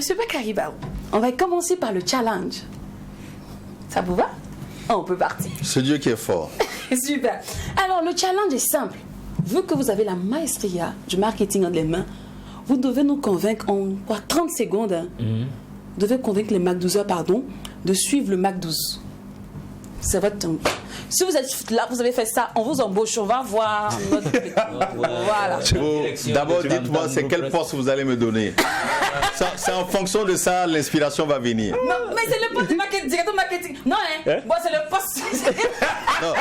Monsieur Bakary Barrow, on va commencer par le challenge. Ça vous va? On peut partir. C'est Dieu qui est fort. Super. Alors, le challenge est simple. Vu que vous avez la maestria du marketing entre les mains, vous devez nous convaincre en 30 secondes. Hein, vous devez convaincre les Mac 12 de suivre le Mac 12. C'est votre temps. Si vous êtes là, vous avez fait ça, on vous embauche, on va voir notre... Voilà. D'abord, dites-moi, c'est quel poste vous allez me donner. C'est en fonction de ça, l'inspiration va venir. Non, mais c'est le poste du marketing, directeur marketing. Non, hein? Moi, c'est le poste... Non,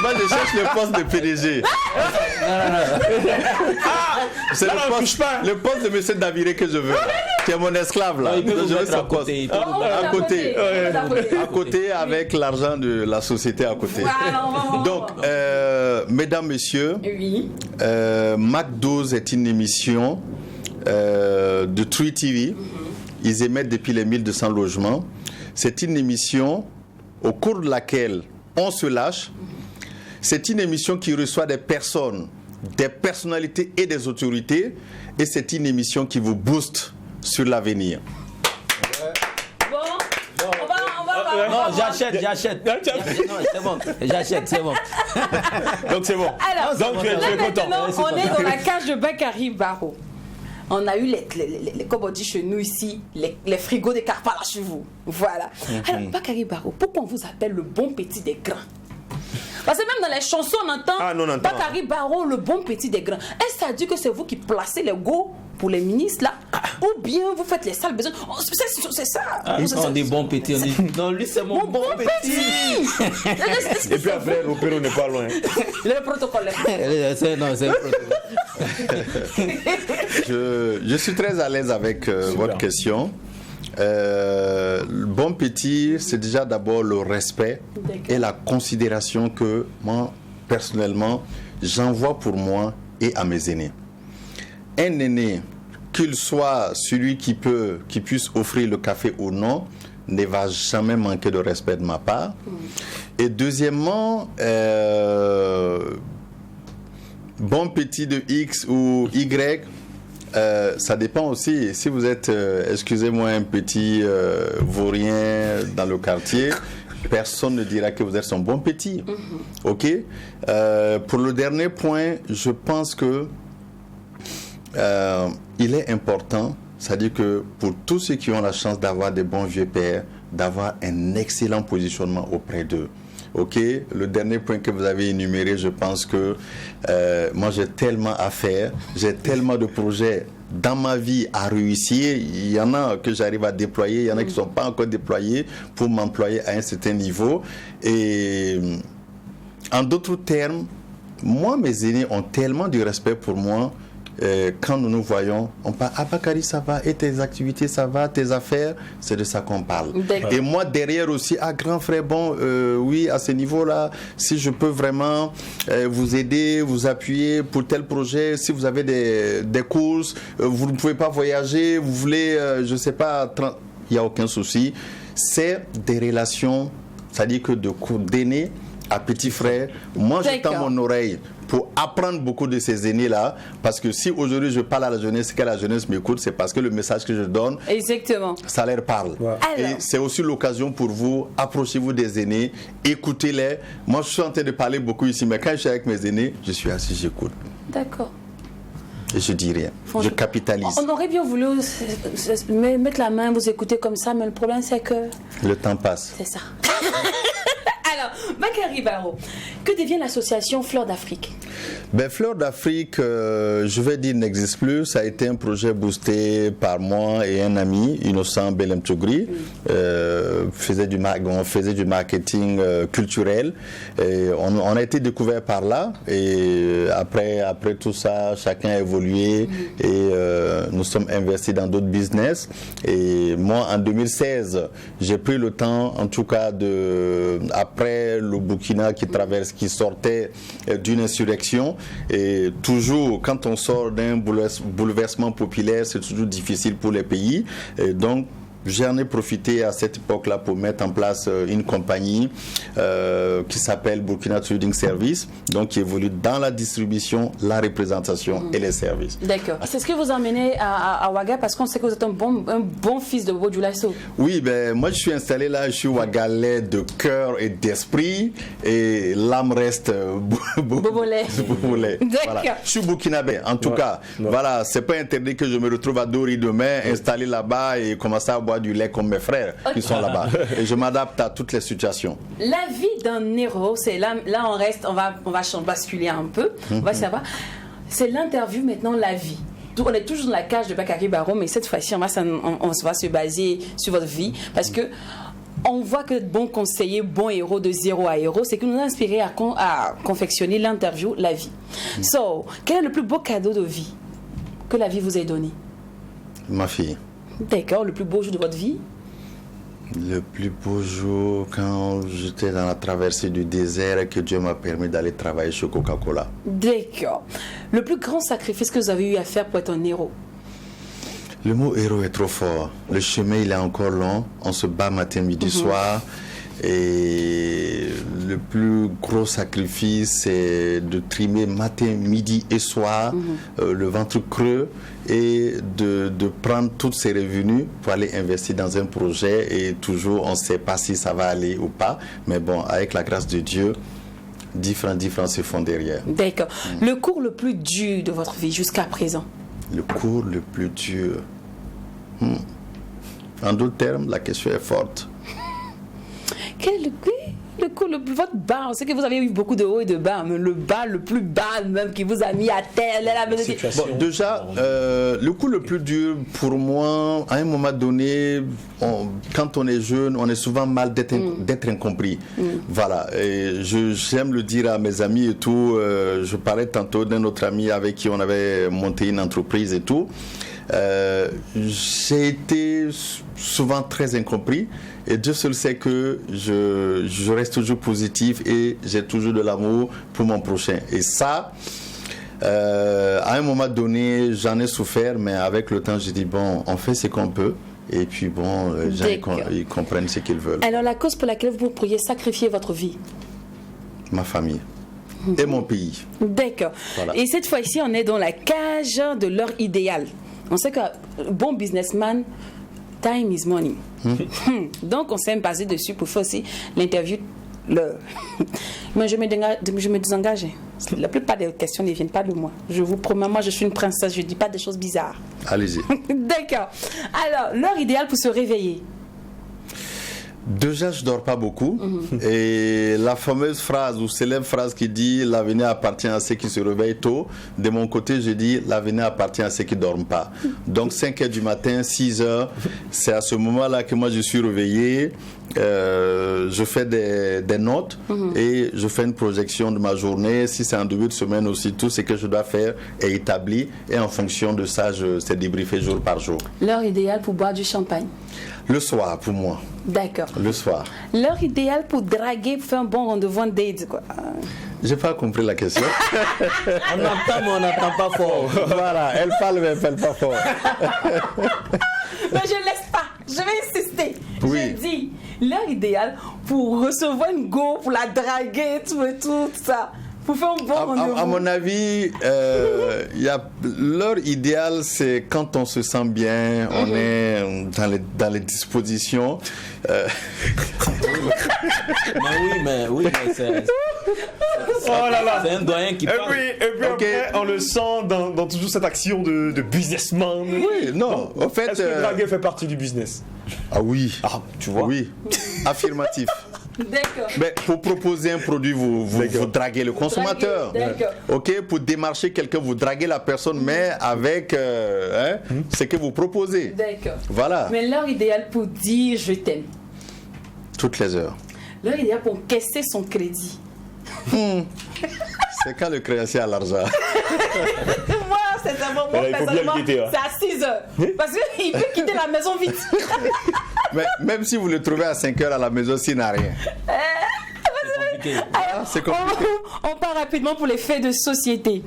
moi, je cherche le poste de PDG. C'est le poste de M. Daviré que je veux. Qui est mon esclave, là. Non, il peut vous mettre à côté. À côté, avec l'argent de la société à côté. Voilà, donc, mesdames, messieurs, oui. Mac 12 est une émission de Tree TV. Ils émettent depuis les 1200 logements. C'est une émission au cours de laquelle on se lâche. C'est une émission qui reçoit des personnes, des personnalités et des autorités. Et c'est une émission qui vous booste sur l'avenir. Non, j'achète. Non, c'est bon. J'achète, c'est bon. Donc c'est bon. Alors, donc tu es content. On est dans la cage de Bakary Barrow. On a eu les comme on dit chez nous ici, les frigos des Karpala chez vous. Voilà. Alors, Bakary Barrow, pourquoi on vous appelle le bon petit des grands? Parce que même dans les chansons, on entend Bakary Barrow, le bon petit des grands. Est-ce que ça dit que c'est vous qui placez les go pour les ministres là, ou bien vous faites les sales besoins? C'est ça. On dit bon petit, on dit non, lui c'est mon bon petit. Et puis après, l'opéra n'est pas loin. Le protocole. Non, c'est le protocole. Je suis très à l'aise avec votre question. Bon petit, c'est déjà d'abord le respect et la considération que moi, personnellement, j'envoie pour moi et à mes aînés. Un aîné, qu'il soit celui qui puisse offrir le café ou non, ne va jamais manquer de respect de ma part. Et deuxièmement, bon petit de X ou Y, ça dépend aussi. Si vous êtes, excusez-moi, un petit vaurien dans le quartier, personne ne dira que vous êtes son bon petit. Ok. Pour le dernier point, je pense que il est important, c'est-à-dire que pour tous ceux qui ont la chance d'avoir des bons vieux pères, d'avoir un excellent positionnement auprès d'eux. Ok, le dernier point que vous avez énuméré, je pense que moi j'ai tellement à faire, j'ai tellement de projets dans ma vie à réussir. Il y en a que j'arrive à déployer, il y en a qui ne sont pas encore déployés pour m'employer à un certain niveau. Et en d'autres termes, moi, mes aînés ont tellement de respect pour moi. Quand nous nous voyons, on parle, ah Bakary, ça va, et tes activités, ça va, tes affaires, c'est de ça qu'on parle. Et moi, derrière aussi, ah grand frère, bon, oui, à ce niveau-là, si je peux vraiment vous aider, vous appuyer pour tel projet, si vous avez des courses, vous ne pouvez pas voyager, vous voulez, je ne sais pas, il n'y a aucun souci. C'est des relations, c'est-à-dire que d'aîné à petit frère, moi je tends mon oreille pour apprendre beaucoup de ces aînés-là, parce que si aujourd'hui je parle à la jeunesse, que la jeunesse m'écoute, c'est parce que le message que je donne, exactement, ça leur parle. Ouais. Et c'est aussi l'occasion pour vous, approchez-vous des aînés, écoutez-les. Moi je suis en train de parler beaucoup ici, mais quand je suis avec mes aînés, je suis assis, j'écoute. D'accord. Et je dis rien, je capitalise. On aurait bien voulu mettre la main, vous écouter comme ça, mais le problème c'est que... le temps passe. C'est ça. Alors, Bakary Barrow, que devient l'association Fleurs d'Afrique? Ben, Fleurs d'Afrique, je vais dire, n'existe plus. Ça a été un projet boosté par moi et un ami, Innocent Belem Tchougri. On faisait du marketing culturel. Et on a été découvert par là. Et après tout ça, chacun a évolué. Et nous sommes investis dans d'autres business. Et moi, en 2016, j'ai pris le temps, en tout cas, après le Burkina qui sortait d'une insurrection, et toujours quand on sort d'un bouleversement populaire, c'est toujours difficile pour les pays, et donc j'en ai profité à cette époque-là pour mettre en place une compagnie qui s'appelle Burkina Trading Service, donc qui évolue dans la distribution, la représentation et les services. D'accord. C'est ce que vous emmenez à Ouaga parce qu'on sait que vous êtes un bon fils de Bobo Dioulasso. Oui, ben moi je suis installé là, je suis Ouagalais de cœur et d'esprit, et l'âme reste Bobolais. Voilà. Je suis burkinabé, en tout cas. Voilà, c'est pas interdit que je me retrouve à Dori demain, installé là-bas et commencer à boire du lait comme mes frères qui sont là-bas. Et je m'adapte à toutes les situations. La vie d'un héros, c'est là on reste, on va basculer un peu, on va savoir. C'est l'interview maintenant, la vie. On est toujours dans la cage de Bakary Barrow, mais cette fois-ci, on va se baser sur votre vie parce que on voit que bon conseiller, bon héros de zéro à héros, c'est que nous a inspiré à confectionner l'interview, la vie. So, quel est le plus beau cadeau de vie que la vie vous ait donné? Ma fille. D'accord, le plus beau jour de votre vie? Le plus beau jour, quand j'étais dans la traversée du désert et que Dieu m'a permis d'aller travailler chez Coca-Cola. D'accord. Le plus grand sacrifice que vous avez eu à faire pour être un héros? Le mot héros est trop fort. Le chemin, il est encore long. On se bat matin, midi, soir. Et le plus gros sacrifice, c'est de trimer matin, midi et soir, le ventre creux, et de prendre tous ses revenus pour aller investir dans un projet. Et toujours, on ne sait pas si ça va aller ou pas. Mais bon, avec la grâce de Dieu, différents se font derrière. D'accord. Le cours le plus dur de votre vie jusqu'à présent? Le cours le plus dur. En d'autres termes, la question est forte. Votre bas, on sait que vous avez eu beaucoup de hauts et de bas, mais le bas, le plus bas même qui vous a mis à terre. Bon, déjà, le coup le plus dur pour moi, à un moment donné, quand on est jeune, on est souvent mal d'être incompris. Voilà, et j'aime le dire à mes amis et tout. Je parlais tantôt d'un autre ami avec qui on avait monté une entreprise et tout. J'ai été souvent très incompris, et Dieu seul sait que je reste toujours positif et j'ai toujours de l'amour pour mon prochain. Et ça, à un moment donné, j'en ai souffert, mais avec le temps, j'ai dit bon, on fait ce qu'on peut. Et puis bon, les gens ils comprennent ce qu'ils veulent. Alors la cause pour laquelle vous pourriez sacrifier votre vie? Ma famille. Et mon pays. D'accord. Voilà. Et cette fois-ci, on est dans la cage de l'heure idéale. On sait qu'un bon businessman, time is money. Donc, on s'est basé dessus pour faire aussi l'interview. Mais je me désengage. La plupart des questions ne viennent pas de moi. Je vous promets, moi, je suis une princesse. Je ne dis pas des choses bizarres. Allez-y. D'accord. Alors, l'heure idéale pour se réveiller? Déjà, je ne dors pas beaucoup. Et la fameuse phrase ou célèbre phrase qui dit « L'avenir appartient à ceux qui se réveillent tôt », de mon côté, je dis « L'avenir appartient à ceux qui ne dorment pas ». Donc 5h du matin, 6h, c'est à ce moment-là que moi je suis réveillé. Je fais des notes et je fais une projection de ma journée. Si c'est en début de semaine aussi, tout ce que je dois faire est établi. Et en fonction de ça, c'est débriefé jour par jour. L'heure idéale pour boire du champagne? Le soir, pour moi. D'accord. Le soir. L'heure idéale pour draguer, pour faire un bon rendez-vous, un date, quoi. J'ai pas compris la question. On entend, mais on n'entend pas fort. Voilà, elle parle, mais elle parle pas fort. Mais je ne laisse pas. Je vais insister. Oui. Je dis, l'heure idéale pour recevoir une go, pour la draguer, tout ça. Pour faire un bon rendez-vous. À mon avis, l'heure idéale, c'est quand on se sent bien, on est dans les dispositions. Mais oui, c'est... Oh là là. C'est un doyen qui parle. Et puis après, on le sent dans toujours cette action de businessman. Oui, non, en fait... Est-ce que draguer fait partie du business? Ah oui. Ah, tu vois. Oui, affirmatif. D'accord. Mais pour proposer un produit, vous draguez le consommateur. Ok, pour démarcher quelqu'un, vous draguez la personne, mais avec ce que vous proposez. D'accord. Voilà. Mais l'heure idéale pour dire je t'aime? Toutes les heures. L'heure idéale pour encaisser son crédit? C'est quand le créancier a l'argent. Moi, c'est un moment, personnellement, c'est à 6 heures. Parce qu'il veut quitter la maison vite. Mais même si vous le trouvez à 5 heures à la maison, s'il n'a rien. C'est compliqué. On part rapidement pour les faits de société.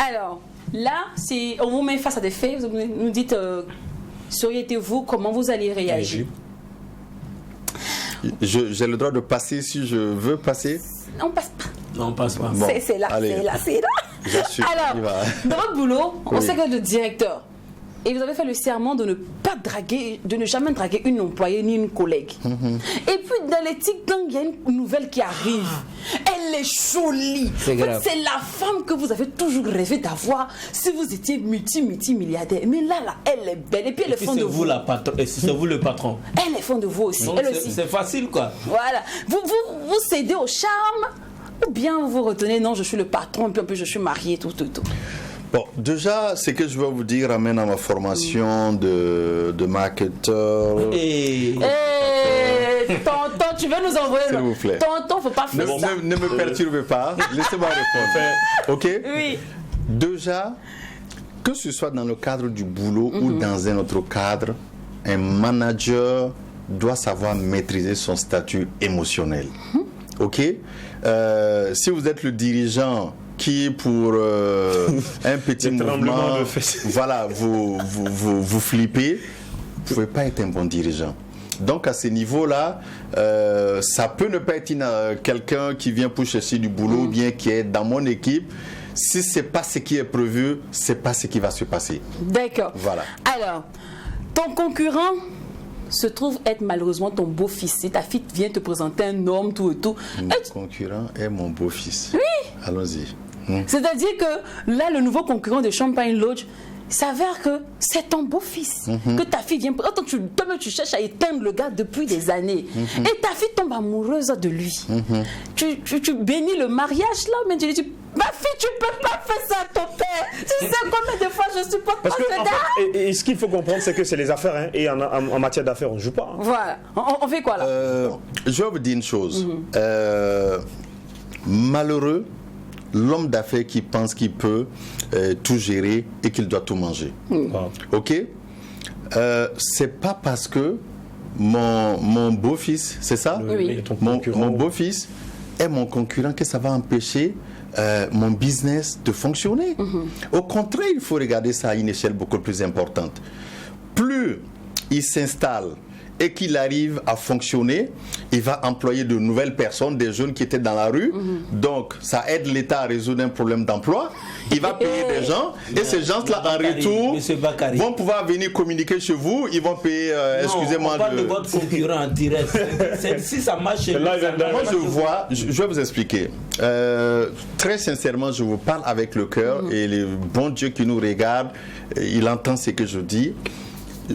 Alors, là, on vous met face à des faits, vous nous dites ça aurait été vous, comment vous allez réagir? J'ai le droit de passer si je veux passer? On passe pas. Non, on passe pas. Bon, C'est là, allez. c'est là. J'assume. Alors, on y va. dans votre boulot, on Oui. sait que vous êtes le directeur. Et vous avez fait le serment de ne pas draguer, de ne jamais draguer une employée ni une collègue. Et puis dans l'éthique, il y a une nouvelle qui arrive. Elle est jolie. C'est En fait, grave. c'est la femme que vous avez toujours rêvé d'avoir si vous étiez multimilliardaire. Mais là, elle est belle. Et puis elle est Et fond c'est de vous vous. la patron, et c'est vous le patron. Elle est fond de vous aussi. Donc, Elle c'est aussi. c'est facile, quoi. Voilà. Vous cédez au charme ou bien vous vous retenez, non, je suis le patron, puis en plus je suis mariée, tout. Bon, déjà, ce que je vais vous dire ramène à ma formation de marketeur. Et Tonton, tu veux nous envoyer S'il vous plaît. Tonton, faut pas faire ça. Ne me perturbez pas. Laissez-moi répondre. OK? Oui. Déjà, que ce soit dans le cadre du boulot ou dans un autre cadre, un manager doit savoir maîtriser son statut émotionnel. OK? Si vous êtes le dirigeant qui, pour un petit Des tremblements mouvement, de fesses. voilà, vous flippez, vous ne pouvez pas être un bon dirigeant. Donc à ce niveau-là, ça peut ne pas être quelqu'un qui vient pour chercher du boulot ou bien qui est dans mon équipe. Si ce n'est pas ce qui est prévu, ce n'est pas ce qui va se passer. D'accord. Voilà. Alors, ton concurrent se trouve être malheureusement ton beau-fils. Si ta fille vient te présenter un homme, tout et tout. Mon concurrent est mon beau-fils. Oui. Allons-y. C'est-à-dire que là, le nouveau concurrent de Champagne Lodge s'avère que c'est ton beau-fils. Que ta fille vient... Toi-même, tu cherches à éteindre le gars depuis des années. Et ta fille tombe amoureuse de lui. Tu bénis le mariage là, mais tu lui dis, ma fille, tu peux pas faire ça à ton père. Tu sais combien de fois je supporte pas Parce que, ce en gars. fait, et ce qu'il faut comprendre, c'est que c'est les affaires, hein, et en matière d'affaires, on ne joue pas. Hein. Voilà. On fait quoi là? Je vais vous dire une chose. Malheureux, l'homme d'affaires qui pense qu'il peut tout gérer et qu'il doit tout manger. Wow. OK? C'est pas parce que mon beau-fils, c'est ça? Oui. Ton Mon concurrent. beau-fils est mon concurrent que ça va empêcher mon business de fonctionner. Au contraire, il faut regarder ça à une échelle beaucoup plus importante. Plus il s'installe et qu'il arrive à fonctionner, il va employer de nouvelles personnes, des jeunes qui étaient dans la rue. Donc, ça aide l'État à résoudre un problème d'emploi. Il va payer des gens et ces gens-là, en retour, Monsieur Bakary. vont pouvoir venir communiquer chez vous. Ils vont payer, excusez-moi, on parle de votre concurrent en direct. Si ça marche chez Là, lui, ça marche moi, je chez vous. vois, je vais vous expliquer. Très sincèrement, je vous parle avec le cœur et le bon Dieu qui nous regarde, il entend ce que je dis.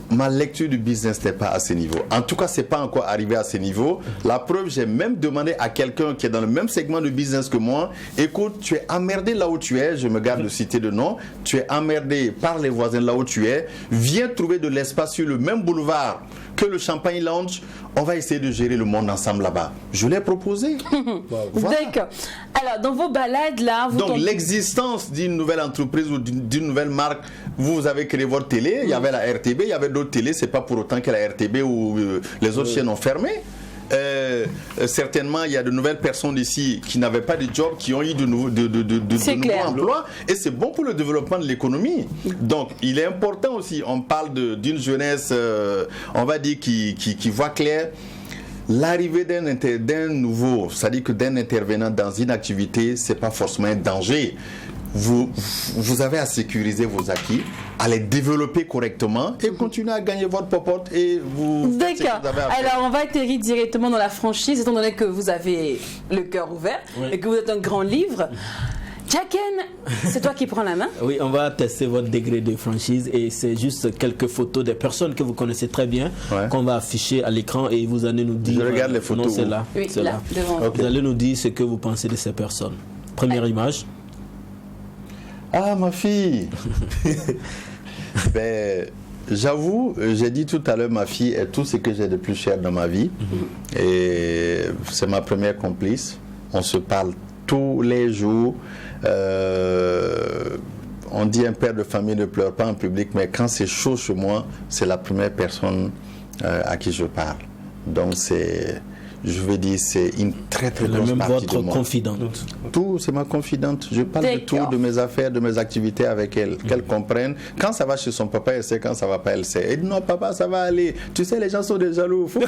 Ma lecture du business n'est pas à ce niveau. En tout cas, ce n'est pas encore arrivé à ce niveau. La preuve, j'ai même demandé à quelqu'un qui est dans le même segment de business que moi, écoute, tu es emmerdé là où tu es, je me garde de citer de nom, tu es emmerdé par les voisins là où tu es, viens trouver de l'espace sur le même boulevard que le Champagne Lounge, on va essayer de gérer le monde ensemble là-bas. Je l'ai proposé. Voilà. D'accord. Alors, dans vos balades là, vous Donc tombez- l'existence d'une nouvelle entreprise ou d'une nouvelle marque, vous avez créé votre télé, il y avait la RTB, il y avait d'autres télés, c'est pas pour autant que la RTB ou les autres chaînes ont fermé. Certainement, il y a de nouvelles personnes ici qui n'avaient pas de job, qui ont eu de nouveaux clair. emplois, et c'est bon pour le développement de l'économie. Donc, il est important aussi, on parle d'une jeunesse, on va dire, qui voit clair. L'arrivée d'un nouveau, c'est-à-dire que d'un intervenant dans une activité, c'est pas forcément un danger. Vous avez à sécuriser vos acquis, à les développer correctement et continuer à gagner votre popote et vous faites ce que D'accord. vous avez à faire. Alors, on va atterrir directement dans la franchise, étant donné que vous avez le cœur ouvert et que vous êtes un grand livre. Jacken, c'est toi qui prends la main. Oui, on va tester votre degré de franchise et c'est juste quelques photos des personnes que vous connaissez très bien qu'on va afficher à l'écran et vous allez nous dire. Je regarde les photos Non, c'est où? là. Oui, c'est là, devant vous. Ok. Vous allez nous dire ce que vous pensez de ces personnes. Première image. Ah, ma fille. Ben, j'avoue, j'ai dit tout à l'heure, ma fille est tout ce que j'ai de plus cher dans ma vie. Et c'est ma première complice. On se parle tous les jours. On dit un père de famille ne pleure pas en public, mais quand c'est chaud chez moi, c'est la première personne à qui je parle. Donc je veux dire, c'est une très très grosse même partie de votre moi. confidente. Tout, c'est ma confidente. Je parle de tout, de mes affaires, de mes activités avec elle, qu'elle comprenne. Quand ça va chez son papa, elle sait. Quand ça va pas, elle sait. Elle dit non, papa, ça va aller. Tu sais, les gens sont des jaloux. Faut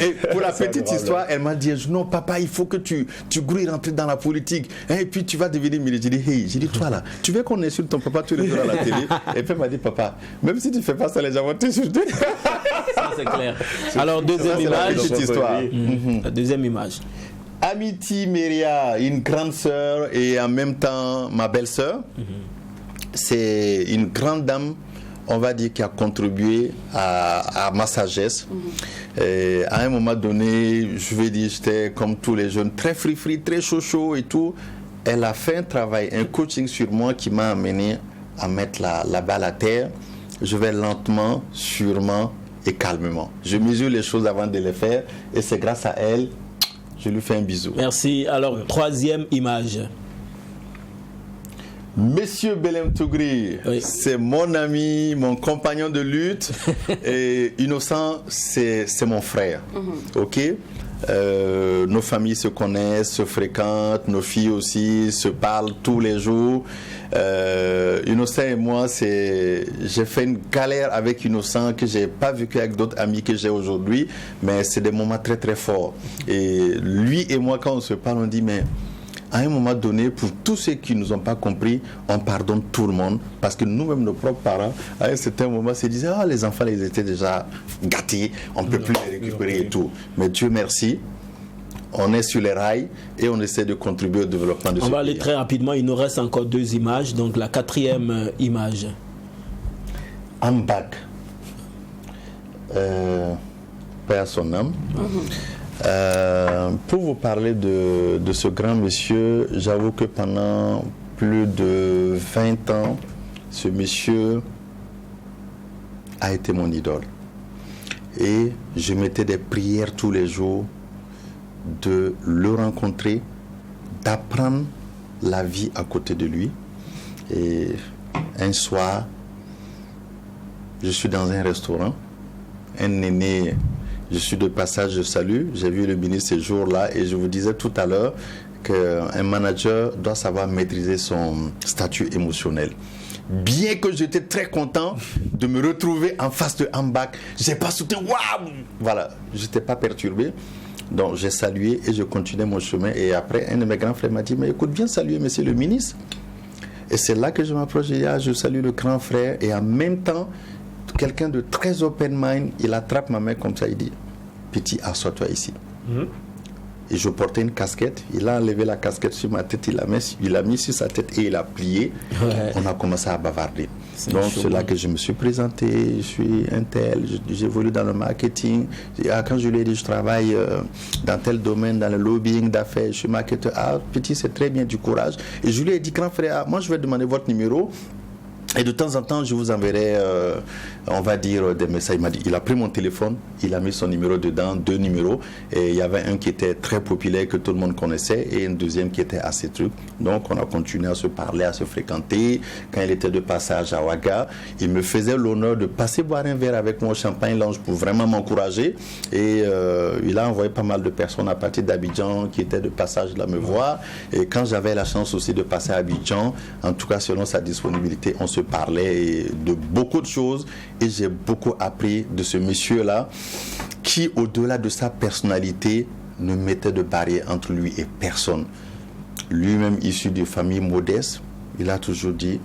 et pour la petite histoire, elle m'a dit non, papa, il faut que tu grouilles rentrer dans la politique. Et puis tu vas devenir militaire. J'ai dit, hey, j'ai dit, toi là, tu veux qu'on insulte ton papa tous les jours à la télé? Et puis elle m'a dit, papa, même si tu fais pas ça, les gens vont t'insulter. Ça, c'est clair. Alors, deuxième image. Petite histoire. La deuxième image. Amity Meria, une grande sœur et en même temps ma belle-sœur. C'est une grande dame, on va dire, qui a contribué à ma sagesse. Et à un moment donné, je vais dire, j'étais comme tous les jeunes, très free, très chaud et tout. Elle a fait un travail, un coaching sur moi qui m'a amené à mettre la balle à terre. Je vais lentement, sûrement et calmement. Je mesure les choses avant de les faire et c'est grâce à elle, je lui fais un bisou. Merci. Alors, troisième image. Monsieur Belem Tougri, Oui. c'est mon ami, mon compagnon de lutte. Et Innocent, c'est mon frère. Ok? Nos familles se connaissent, se fréquentent, nos filles aussi se parlent tous les jours. Innocent et moi, j'ai fait une galère avec Innocent que j'ai pas vécu avec d'autres amis que j'ai aujourd'hui, mais c'est des moments très très forts. Et lui et moi, quand on se parle, on dit mais à un moment donné, pour tous ceux qui ne nous ont pas compris, on pardonne tout le monde. Parce que nous-mêmes, nos propres parents, à un certain moment, se disaient, ah, les enfants, ils étaient déjà gâtés, on ne peut plus les récupérer et tout. Mais Dieu merci, on est sur les rails et on essaie de contribuer au développement de ce pays. On va aller très rapidement, il nous reste encore 2 images. Donc la 4e image. I'm back. Paix à son âme. Pour vous parler de ce grand monsieur, j'avoue que pendant plus de 20 ans, ce monsieur a été mon idole. Et je mettais des prières tous les jours de le rencontrer, d'apprendre la vie à côté de lui. Et un soir, je suis dans un restaurant, un aîné. Je suis de passage, je salue. J'ai vu le ministre ce jour-là et je vous disais tout à l'heure qu'un manager doit savoir maîtriser son statut émotionnel. Bien que j'étais très content de me retrouver en face de Ambak, j'ai pas sauté, waouh! Voilà, je n'étais pas perturbé. Donc j'ai salué et je continuais mon chemin. Et après, un de mes grands frères m'a dit, mais écoute, viens saluer monsieur le ministre. Et c'est là que je m'approche et je salue le grand frère et en même temps, quelqu'un de très open mind, il attrape ma main comme ça, il dit, petit, assois-toi ici. Et je portais une casquette, il a enlevé la casquette sur ma tête, il l'a mis sur sa tête et il a plié. On a commencé à bavarder. Donc c'est là que je me suis présenté, je suis un tel, j'évolue dans le marketing. Quand je lui ai dit je travaille dans tel domaine, dans le lobbying d'affaires, je suis marketeur. Ah petit, c'est très bien, du courage. Et je lui ai dit, grand frère, moi je vais demander votre numéro. Et de temps en temps, je vous enverrai, on va dire, des messages. Il a pris mon téléphone, il a mis son numéro dedans, 2 numéros. Et il y avait un qui était très populaire, que tout le monde connaissait, et un deuxième qui était assez truc. Donc, on a continué à se parler, à se fréquenter. Quand il était de passage à Ouaga, il me faisait l'honneur de passer boire un verre avec moi au Champagne Lounge pour vraiment m'encourager. Et il a envoyé pas mal de personnes à partir d'Abidjan qui étaient de passage là me voir. Et quand j'avais la chance aussi de passer à Abidjan, en tout cas selon sa disponibilité, on se parlait de beaucoup de choses et j'ai beaucoup appris de ce monsieur-là qui, au-delà de sa personnalité, ne mettait de barrière entre lui et personne. Lui-même issu d'une famille modeste, il a toujours dit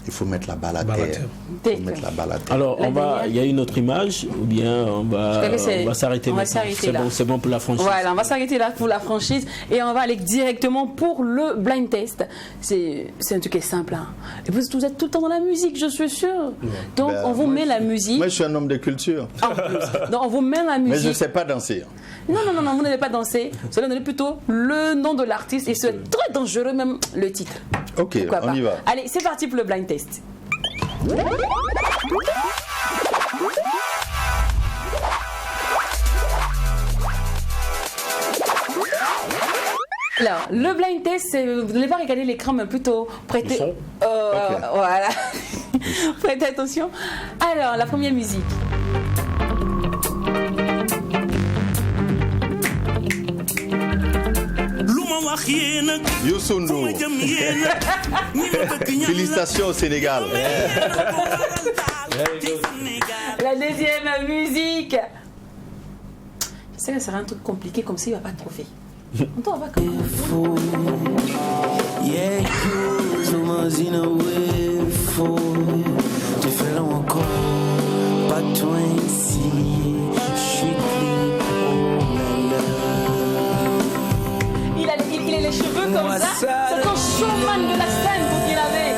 il faut mettre la balle à terre. Alors, il y a une autre image, ou bien on va s'arrêter maintenant. C'est bon pour la franchise. Voilà, on va s'arrêter là pour la franchise et on va aller directement pour le blind test. C'est un truc qui est simple. Hein. Et vous êtes tout le temps dans la musique, je suis sûr. Donc, on vous met la musique. Moi, je suis un homme de culture. En plus. Donc, on vous met la musique. Mais je ne sais pas danser. Non, vous n'allez pas danser. Vous allez donner plutôt le nom de l'artiste et c'est très dangereux, même le titre. Ok, on y va. Allez, c'est parti pour le blind test. Alors, le blind test, vous n'allez pas regarder l'écran, mais plutôt prêtez. Voilà. Prêtez attention. Alors, la première musique. Youssou Ndour. Félicitations au Sénégal. La deuxième musique. Je sais que ça sera un truc compliqué comme ça, il ne va pas trouver. On va comment? Yeah, tu fais encore pas toi ici. Il a les cheveux comme ça. C'est un showman de la scène pour qu'il avait.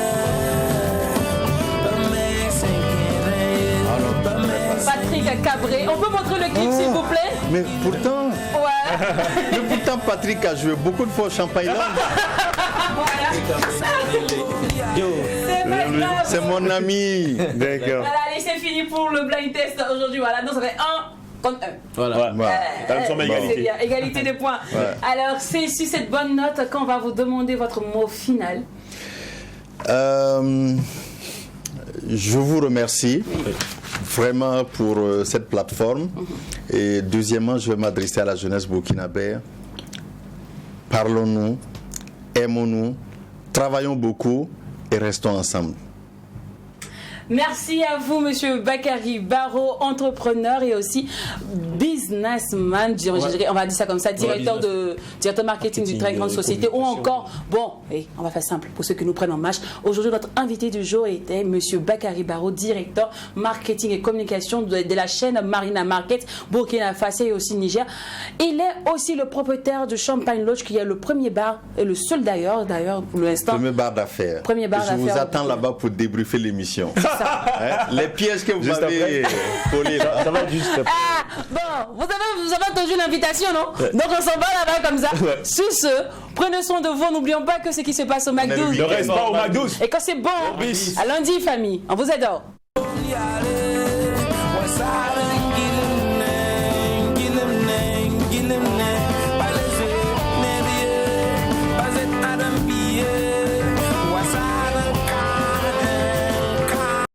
Patrick Cabré. On peut montrer le clip s'il vous plaît? Mais pourtant. Ouais. Mais pourtant Patrick a joué beaucoup de fois au Champagne-Land. C'est mon ami. D'accord. Voilà, allez, c'est fini pour le blind test aujourd'hui. Voilà, donc ça fait 1 contre 1. Voilà. C'est bien, égalité des points. Ouais. Alors, c'est sur cette bonne note qu'on va vous demander votre mot final. Je vous remercie vraiment pour cette plateforme. Et deuxièmement, je vais m'adresser à la jeunesse burkinabé. Parlons-nous, aimons-nous, travaillons beaucoup et restons ensemble. Merci à vous, monsieur Bakary Barrow, entrepreneur et aussi businessman, on va dire ça comme ça, directeur marketing d'une très grande société, ou encore, on va faire simple pour ceux qui nous prennent en marche. Aujourd'hui, notre invité du jour était monsieur Bakary Barrow, directeur marketing et communication de la chaîne Marina Market, Burkina Faso et aussi Niger. Il est aussi le propriétaire du Champagne Lodge, qui est le premier bar, et le seul d'ailleurs pour l'instant. Premier bar d'affaires. Je vous attends là-bas pour débriefer l'émission. Les pièges que vous avez collés, ça va juste. Vous avez entendu l'invitation, non? Donc on s'en va là-bas comme ça. Sur ce, prenez soin de vous. N'oublions pas que ce qui se passe au McDo. Ne reste pas au McDo. Et quand c'est bon, à lundi, famille. On vous adore.